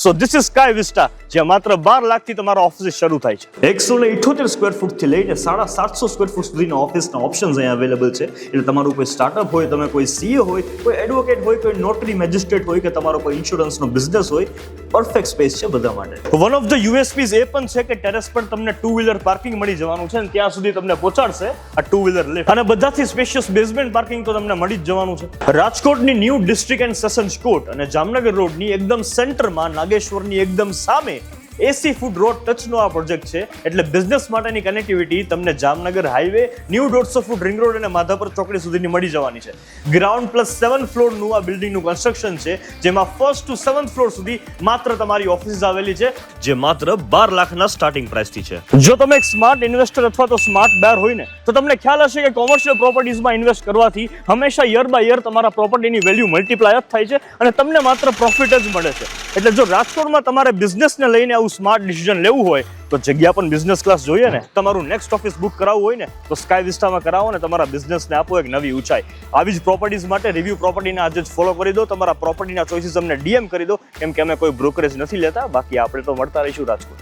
So this is sky vista, જ્યાં માત્ર 12 લાખથી તમારા ઓફિસ શરૂ થાય છે. 178 સ્ક્વેર ફૂટથી લઈને 750 સ્ક્વેર ફૂટ સુધીના ઓફિસના ઓપ્શન્સ અહીંયા અવેલેબલ છે. એટલે તમારું કોઈ સ્ટાર્ટઅપ હોય, તમે કોઈ સીએ હોય, કોઈ એડવોકેટ હોય, કોઈ નોટરી મેજિસ્ટ્રેટ હોય કે તમારો કોઈ ઇન્સ્યોરન્સનો બિઝનેસ હોય, પરફેક્ટ સ્પેસ છે બધા માટે. વન ઓફ ધ યુએસપીઝ એ પણ છે કે ટેરેસ પર તમને 2 વ્હીલર પાર્કિંગ મળી જવાનું છે અને ત્યાં સુધી તમને પહોંચાડશે આ 2 વ્હીલર લિફ્ટ. અને બધાથી સ્પેશિયસ બેઝમેન્ટ પાર્કિંગ તો તમને મળી જ જવાનું છે. રાજકોટની new district and sessions court અને જામનગર રોડની એકદમ સેન્ટરમાં નાગેશ્વરની એકદમ સામે એસી ફૂટ રોડ ટચનો આ પ્રોજેક્ટ છે. એટલે બિઝનેસ માટેની કનેક્ટિવિટી તમને Jamnagar highway, new 150 foot ring road અને માધાપર ચોકડી સુધીની મળી જવાની છે. ગ્રાઉન્ડ પ્લસ 7 ફ્લોરનું આ બિલ્ડિંગનું કન્સ્ટ્રક્શન છે, જેમાં 1st to 7th ફ્લોર સુધી માત્ર તમારી ઓફિસ આવેલી છે, જે માત્ર 12 લાખના સ્ટાર્ટિંગ પ્રાઇસથી છે. જો તમે એક સ્માર્ટ ઇન્વેસ્ટર અથવા તો સ્માર્ટ બાયર હોય ને, તો તમને ખ્યાલ હશે કે કોમર્શિયલ પ્રોપર્ટીઝમાં ઇન્વેસ્ટ કરવાથી હંમેશા યર બાય યર તમારા પ્રોપર્ટીની વેલ્યુ મલ્ટીપ્લાય જ થાય છે અને તમને માત્ર પ્રોફિટ જ મળે છે. એટલે જો રાજકોટમાં તમારે બિઝનેસને લઈને આવું સ્માર્ટ ડિસિઝન લેવું હોય તો જગ્યા પણ બિઝનેસ ક્લાસ જોઈએ ને. તમારું નેક્સ્ટ ઓફિસ બુક કરાવવું હોય ને તો સ્કાય વિસ્ટામાં કરાવો ને તમારા બિઝનેસને આપો એક નવી ઊંચાઈ. આવી જ પ્રોપર્ટીઝ માટે રિવ્યુ પ્રોપર્ટીને આજે જ ફોલો કરી દો. તમારા પ્રોપર્ટીના ચોઇસીસ અમને ડીએમ કરી દો, કેમ કે અમે કોઈ બ્રોકરેજ નથી લેતા. બાકી આપણે તો મળતા રહીશું રાજકોટ.